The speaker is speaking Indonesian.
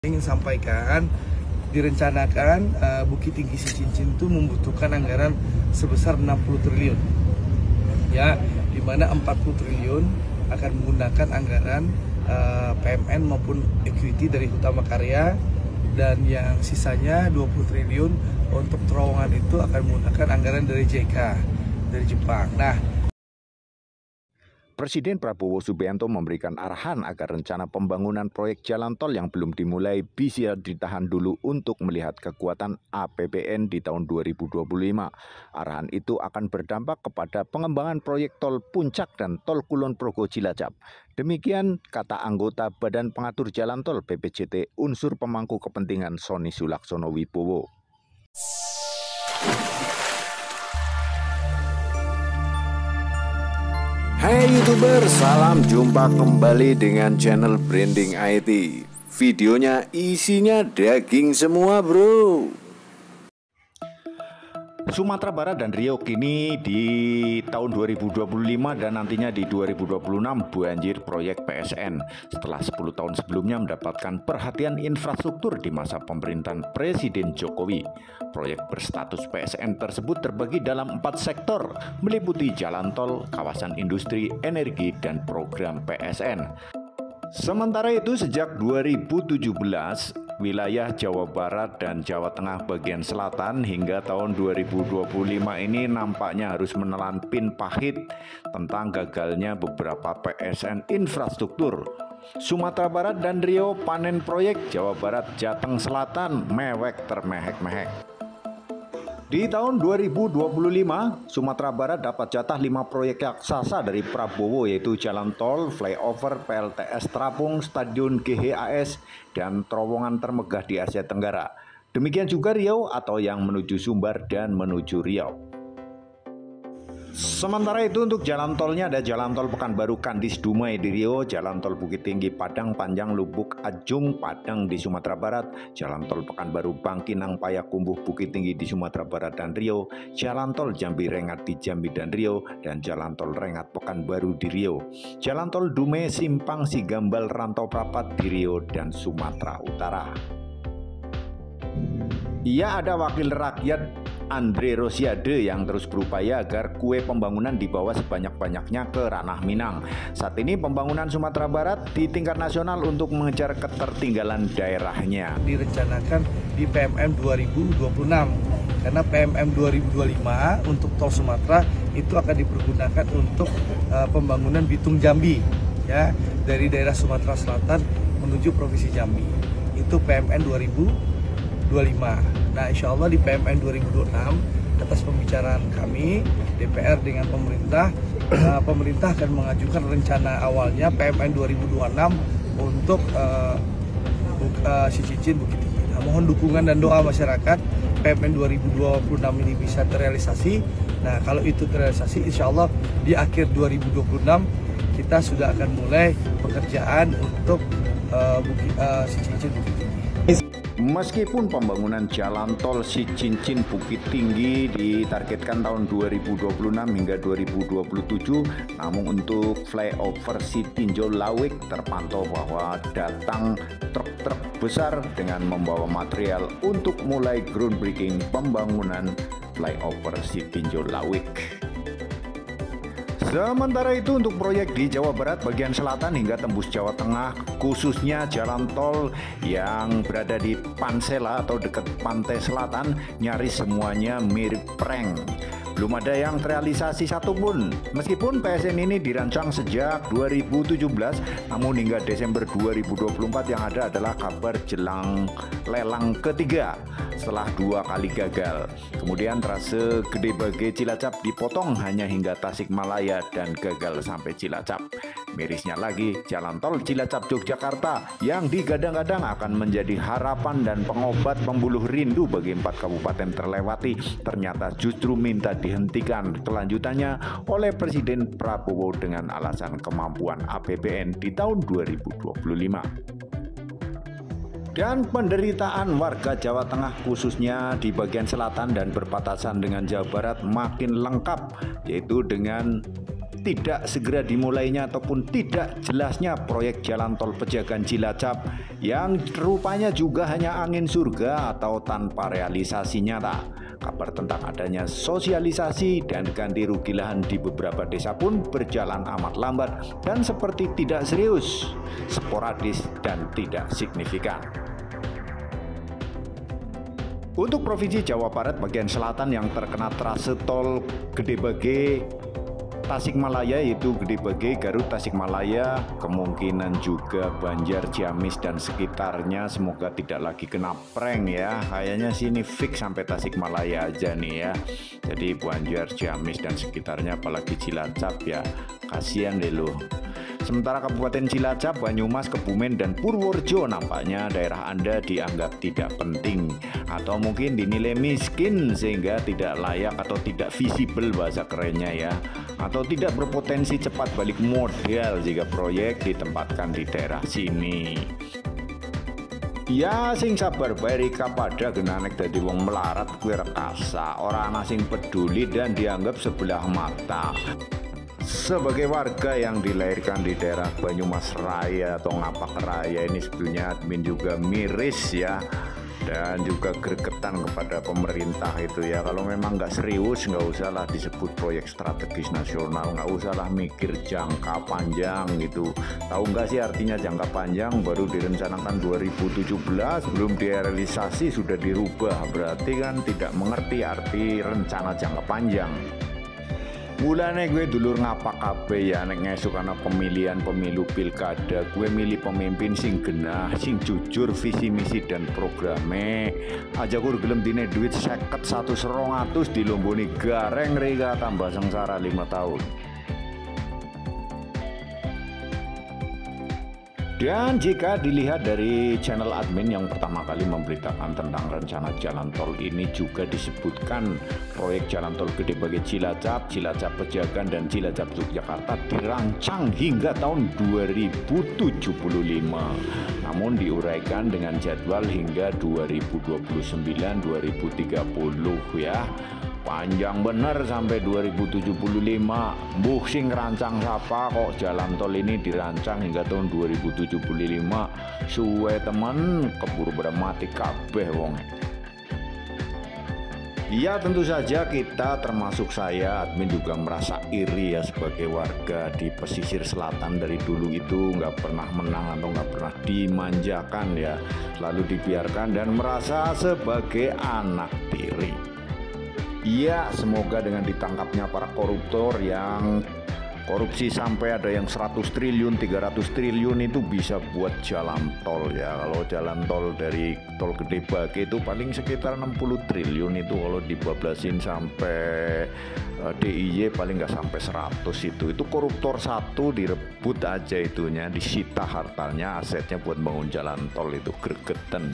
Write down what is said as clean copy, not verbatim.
Ingin sampaikan, direncanakan Bukit Tinggi Sicincin itu membutuhkan anggaran sebesar 60 triliun. Ya, di mana 40 triliun akan menggunakan anggaran PMN maupun equity dari Utama Karya, dan yang sisanya 20 triliun untuk terowongan itu akan menggunakan anggaran dari JK, dari Jepang. Nah, Presiden Prabowo Subianto memberikan arahan agar rencana pembangunan proyek jalan tol yang belum dimulai bisa ditahan dulu untuk melihat kekuatan APBN di tahun 2025. Arahan itu akan berdampak kepada pengembangan proyek tol Puncak dan tol Kulon Progo Cilacap. Demikian kata anggota Badan Pengatur Jalan Tol BPJT unsur pemangku kepentingan Sony Sulaksono Wibowo. Hai YouTuber, salam jumpa kembali dengan channel Branding IT. Videonya isinya daging semua bro. Sumatera Barat dan Riau kini di tahun 2025 dan nantinya di 2026 banjir proyek PSN setelah 10 tahun sebelumnya mendapatkan perhatian infrastruktur di masa pemerintahan Presiden Jokowi. Proyek berstatus PSN tersebut terbagi dalam 4 sektor, meliputi jalan tol, kawasan industri, energi, dan program PSN. Sementara itu sejak 2017, wilayah Jawa Barat dan Jawa Tengah bagian selatan hingga tahun 2025 ini nampaknya harus menelan pin pahit tentang gagalnya beberapa PSN infrastruktur. Sumatera Barat dan Riau panen proyek, Jawa Barat Jateng Selatan mewek termehek-mehek. Di tahun 2025, Sumatera Barat dapat jatah 5 proyek raksasa dari Prabowo, yaitu jalan tol, flyover, PLTS Terapung, Stadion GHAS, dan terowongan termegah di Asia Tenggara. Demikian juga Riau atau yang menuju Sumbar dan menuju Riau. Sementara itu untuk jalan tolnya ada jalan tol Pekanbaru Kandis Dumai di Riau, jalan tol Bukit Tinggi Padang Panjang Lubuk Ajung Padang di Sumatera Barat, jalan tol Pekanbaru Bangkinang Payakumbuh Bukit Tinggi di Sumatera Barat dan Riau, jalan tol Jambi Rengat di Jambi dan Riau, dan jalan tol Rengat Pekanbaru di Riau, jalan tol Dumai Simpang Sigambal Rantau Prapat di Riau dan Sumatera Utara. Ia ada wakil rakyat Andre Rosiade yang terus berupaya agar kue pembangunan dibawa sebanyak-banyaknya ke ranah Minang. Saat ini pembangunan Sumatera Barat di tingkat nasional untuk mengejar ketertinggalan daerahnya. Direncanakan di PMM 2026, karena PMM 2025 untuk tol Sumatera itu akan dipergunakan untuk pembangunan Bitung Jambi, ya, dari daerah Sumatera Selatan menuju Provinsi Jambi. Itu PMN 2025. Nah, insya Allah di PMN 2026 atas pembicaraan kami DPR dengan pemerintah, pemerintah akan mengajukan rencana awalnya PMN 2026 untuk Sicincin Bukit Tinggi. Nah, mohon dukungan dan doa masyarakat PMN 2026 ini bisa terrealisasi. Nah, kalau itu terrealisasi, insya Allah di akhir 2026 kita sudah akan mulai pekerjaan untuk Sicincin Bukit Tinggi. Meskipun pembangunan jalan tol Sicincin Bukit Tinggi ditargetkan tahun 2026 hingga 2027, namun untuk flyover Sitinjau Lawik terpantau bahwa datang truk-truk besar dengan membawa material untuk mulai groundbreaking pembangunan flyover Sitinjau Lawik. Sementara itu untuk proyek di Jawa Barat bagian selatan hingga tembus Jawa Tengah, khususnya jalan tol yang berada di Pansela atau dekat pantai selatan, nyaris semuanya mirip prank. Belum ada yang terrealisasi satupun. Meskipun PSN ini dirancang sejak 2017, namun hingga Desember 2024 yang ada adalah kabar jelang lelang ketiga setelah 2 kali gagal. Kemudian trase Gede Bage Cilacap dipotong hanya hingga Tasikmalaya dan gagal sampai Cilacap. Mirisnya lagi, jalan tol Cilacap Yogyakarta yang digadang-gadang akan menjadi harapan dan pengobat pembuluh rindu bagi 4 kabupaten terlewati, ternyata justru minta dihentikan kelanjutannya oleh Presiden Prabowo dengan alasan kemampuan APBN di tahun 2025. Dan penderitaan warga Jawa Tengah khususnya di bagian selatan dan berbatasan dengan Jawa Barat makin lengkap, yaitu dengan tidak segera dimulainya ataupun tidak jelasnya proyek jalan tol Pejagan Cilacap yang rupanya juga hanya angin surga atau tanpa realisasi nyata. Kabar tentang adanya sosialisasi dan ganti rugi lahan di beberapa desa pun berjalan amat lambat dan seperti tidak serius, sporadis dan tidak signifikan. Untuk Provinsi Jawa Barat bagian selatan yang terkena trase tol Gede Bage Tasikmalaya, yaitu Gede Bage, Garut, Tasikmalaya, kemungkinan juga Banjar, Ciamis dan sekitarnya semoga tidak lagi kena prank ya. Kayaknya sini fix sampai Tasikmalaya aja nih ya. Jadi Banjar, Ciamis dan sekitarnya apalagi Cilacap ya, kasihan deh loh. Sementara Kabupaten Cilacap, Banyumas, Kebumen, dan Purworejo nampaknya daerah Anda dianggap tidak penting atau mungkin dinilai miskin sehingga tidak layak atau tidak visible bahasa kerennya ya, atau tidak berpotensi cepat balik modal jika proyek ditempatkan di daerah sini. Ya sing sabar bae Rika pada genanek dadi wong melarat kuwi rekasa, orang asing peduli dan dianggap sebelah mata. Sebagai warga yang dilahirkan di daerah Banyumas Raya atau Ngapak Raya ini, sebetulnya admin juga miris ya, dan juga gregetan kepada pemerintah itu ya. Kalau memang nggak serius, nggak usahlah disebut proyek strategis nasional, nggak usahlah mikir jangka panjang gitu. Tahu nggak sih artinya jangka panjang? Baru direncanakan 2017, belum direalisasi sudah dirubah, berarti kan tidak mengerti arti rencana jangka panjang. Mulane gue dulur ngapak kabeh ya nek ngesuk ana pemilihan pemilu pilkada, gue milih pemimpin sing genah, sing jujur visi misi dan programe. Aja kur gelem dine duit 50 100 200 dilomboni gareng rega tambah sengsara 5 tahun. Dan jika dilihat dari channel admin yang pertama kali memberitakan tentang rencana jalan tol ini, juga disebutkan proyek jalan tol Gede Bage Cilacap, Cilacap Pejagan, dan Cilacap Yogyakarta dirancang hingga tahun 2075. Namun diuraikan dengan jadwal hingga 2029-2030 ya. Panjang bener sampai 2075. Mbuh sing rancang siapa kok jalan tol ini dirancang hingga tahun 2075. Suwe temen keburu mati kabeh wong. Ya tentu saja kita termasuk saya admin juga merasa iri ya sebagai warga di pesisir selatan. Dari dulu itu nggak pernah menang atau nggak pernah dimanjakan ya, selalu dibiarkan dan merasa sebagai anak tiri. Ya semoga dengan ditangkapnya para koruptor yang korupsi sampai ada yang 100 triliun 300 triliun itu bisa buat jalan tol ya. Kalau jalan tol dari tol Gede Bage itu paling sekitar 60 triliun itu, kalau dibablasin sampai DIY paling nggak sampai 100 itu koruptor satu direbut aja itunya, disita hartanya, asetnya buat bangun jalan tol itu, gregetan.